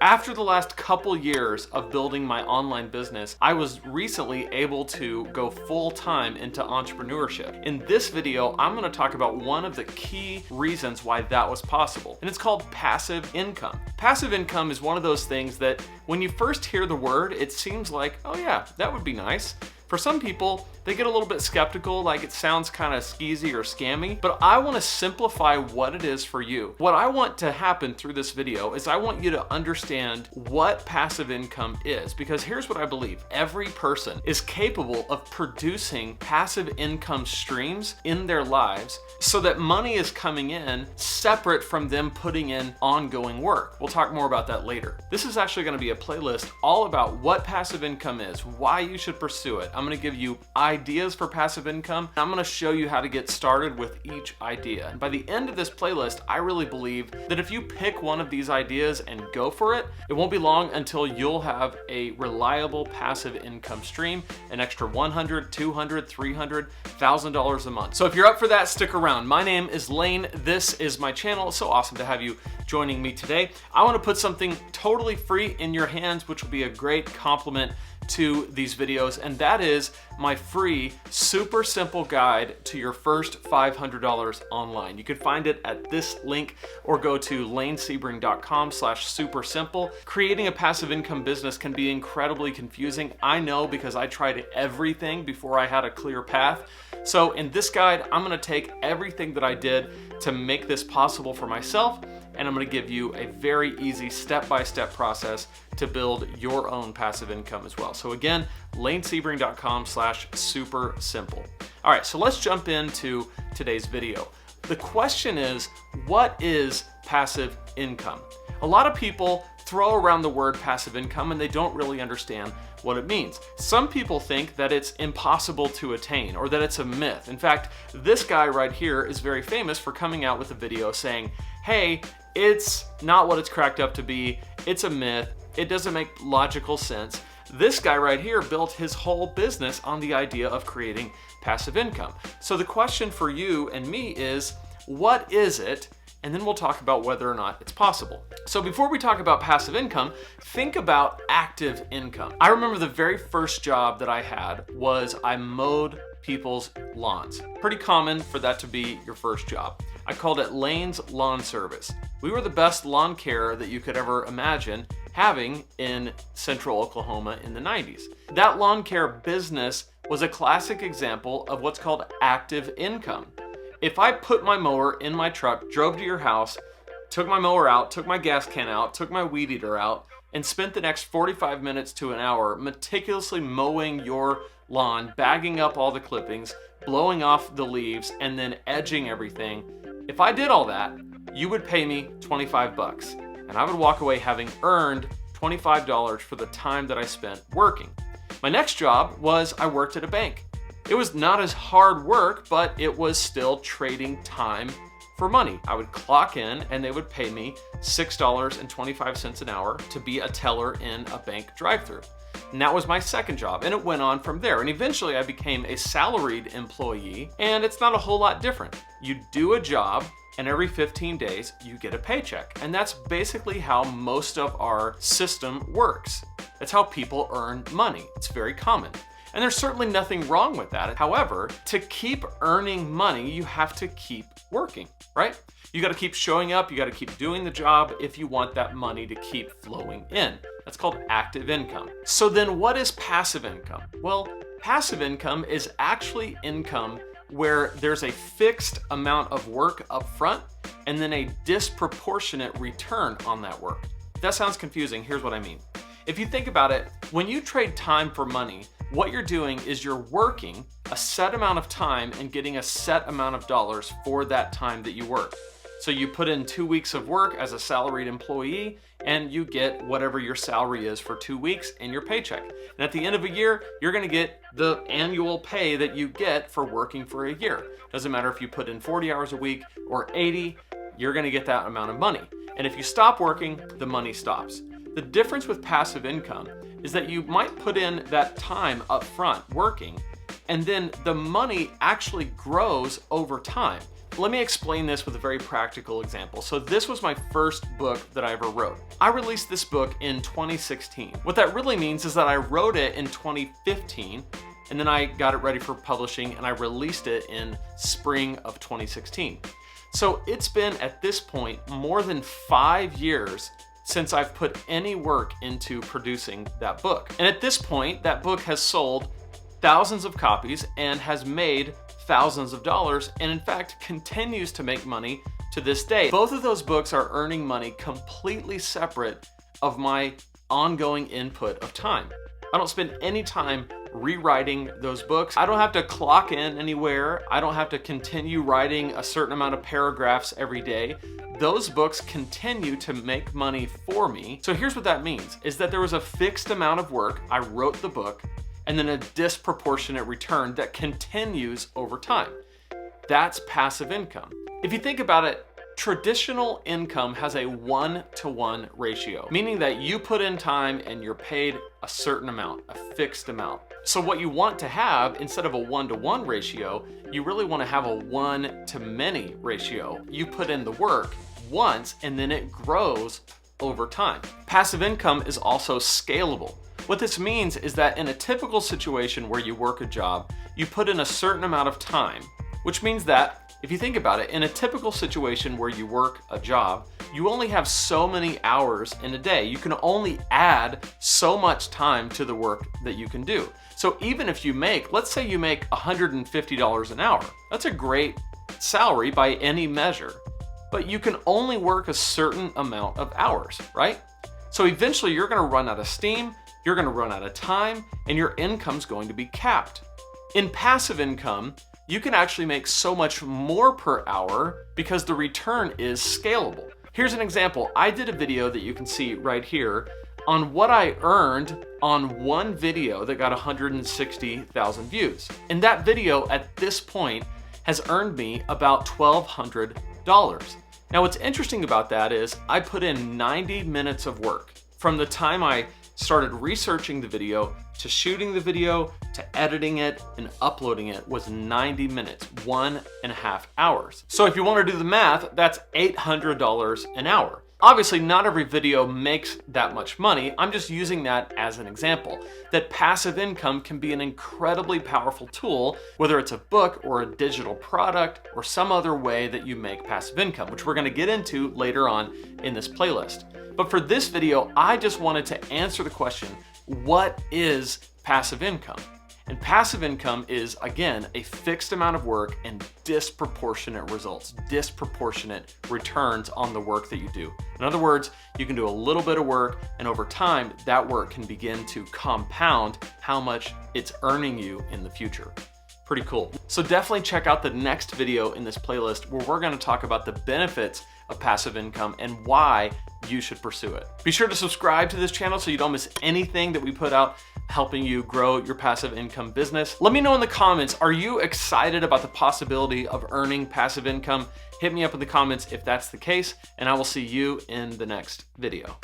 After the last couple years of building my online business, I was recently able to go full-time into entrepreneurship. In this video, I'm going to talk about one of the key reasons why that was possible, and it's called passive income. Passive income is one of those things that when you first hear the word, it seems like, oh yeah, that would be nice. For some people, they get a little bit skeptical, like it sounds kind of skeezy or scammy, but I want to simplify what it is for you. What I want to happen through this video is I want you to understand what passive income is, because here's what I believe. Every person is capable of producing passive income streams in their lives so that money is coming in separate from them putting in ongoing work. We'll talk more about that later. This is actually going to be a playlist all about what passive income is, why you should pursue it. I'm going to give you ideas for passive income. I'm going to show you how to get started with each idea. And by the end of this playlist, I really believe that if you pick one of these ideas and go for it, it won't be long until you'll have a reliable passive income stream, an extra $100, $200, $300, $1,000 a month. So if you're up for that, stick around. My name is Lane. This is my channel. It's so awesome to have you joining me today. I want to put something totally free in your hands, which will be a great compliment to these videos, and that is my free, super simple guide to your first $500 online. You can find it at this link or go to lanesebring.com/super-simple. Creating a passive income business can be incredibly confusing. I know, because I tried everything before I had a clear path. So in this guide, I'm going to take everything that I did to make this possible for myself, and I'm going to give you a very easy step-by-step process to build your own passive income as well. So again, lanesebring.com/super-simple. All right, so let's jump into today's video. The question is, what is passive income? A lot of people throw around the word passive income and they don't really understand what it means. Some people think that it's impossible to attain or that it's a myth. In fact, this guy right here is very famous for coming out with a video saying, hey, it's not what it's cracked up to be. It's a myth. It doesn't make logical sense. This guy right here built his whole business on the idea of creating passive income. So the question for you and me is, what is it? And then we'll talk about whether or not it's possible. So before we talk about passive income, think about active income. I remember the very first job that I had was I mowed people's lawns. Pretty common for that to be your first job. I called it Lane's Lawn Service. We were the best lawn care that you could ever imagine having in central Oklahoma in the 90s. That lawn care business was a classic example of what's called active income. If I put my mower in my truck, drove to your house, took my mower out, took my gas can out, took my weed eater out, and spent the next 45 minutes to an hour meticulously mowing your lawn, bagging up all the clippings, blowing off the leaves, and then edging everything, if I did all that, you would pay me 25 bucks, and I would walk away having earned $25 for the time that I spent working. My next job was I worked at a bank. It was not as hard work, but it was still trading time for money. I would clock in and they would pay me $6.25 an hour to be a teller in a bank drive-thru. And that was my second job, and it went on from there. And eventually I became a salaried employee, and it's not a whole lot different. You do a job, and every 15 days you get a paycheck. And that's basically how most of our system works. That's how people earn money. It's very common. And there's certainly nothing wrong with that. However, to keep earning money, you have to keep working, right? You got to keep showing up. You got to keep doing the job if you want that money to keep flowing in. That's called active income. So then what is passive income? Well, passive income is actually income where there's a fixed amount of work up front and then a disproportionate return on that work. If that sounds confusing, here's what I mean. If you think about it, when you trade time for money, what you're doing is you're working a set amount of time and getting a set amount of dollars for that time that you work. So you put in 2 weeks of work as a salaried employee and you get whatever your salary is for 2 weeks in your paycheck. And at the end of a year, you're gonna get the annual pay that you get for working for a year. Doesn't matter if you put in 40 hours a week or 80, you're gonna get that amount of money. And if you stop working, the money stops. The difference with passive income is that you might put in that time up front working, and then the money actually grows over time. Let me explain this with a very practical example. So this was my first book that I ever wrote. I released this book in 2016. What that really means is that I wrote it in 2015, and then I got it ready for publishing and I released it in spring of 2016. So it's been, at this point, more than 5 years since I've put any work into producing that book. And at this point, that book has sold thousands of copies and has made thousands of dollars, and in fact continues to make money to this day. Both of those books are earning money completely separate of my ongoing input of time. I don't spend any time rewriting those books. I don't have to clock in anywhere. I don't have to continue writing a certain amount of paragraphs every day. Those books continue to make money for me. So here's what that means, is that there was a fixed amount of work. I wrote the book, and then a disproportionate return that continues over time. That's passive income. If you think about it, traditional income has a 1-to-1 ratio, meaning that you put in time and you're paid a certain amount, a fixed amount. So what you want to have, instead of a 1-to-1 ratio, you really want to have a 1-to-many ratio. You put in the work once and then it grows over time. Passive income is also scalable. What this means is that in a typical situation where you work a job, you put in a certain amount of time, which means that, if you think about it, in a typical situation where you work a job, you only have so many hours in a day. You can only add so much time to the work that you can do. So even if you make, let's say you make $150 an hour, that's a great salary by any measure, but you can only work a certain amount of hours, right? So eventually you're gonna run out of steam, you're gonna run out of time, and your income's going to be capped. In passive income, you can actually make so much more per hour because the return is scalable. Here's an example. I did a video that you can see right here on what I earned on one video that got 160,000 views. And that video at this point has earned me about $1,200. Now what's interesting about that is I put in 90 minutes of work. From the time I started researching the video to shooting the video to editing it and uploading it was 90 minutes, 1.5 hours. So if you want to do the math, that's $800 an hour. Obviously, not every video makes that much money. I'm just using that as an example, that passive income can be an incredibly powerful tool, whether it's a book or a digital product or some other way that you make passive income, which we're going to get into later on in this playlist. But for this video, I just wanted to answer the question, what is passive income? And passive income is, again, a fixed amount of work and disproportionate results, disproportionate returns on the work that you do. In other words, you can do a little bit of work, and over time, that work can begin to compound how much it's earning you in the future. Pretty cool. So definitely check out the next video in this playlist where we're going to talk about the benefits of passive income and why you should pursue it. Be sure to subscribe to this channel so you don't miss anything that we put out helping you grow your passive income business. Let me know in the comments, are you excited about the possibility of earning passive income? Hit me up in the comments if that's the case, and I will see you in the next video.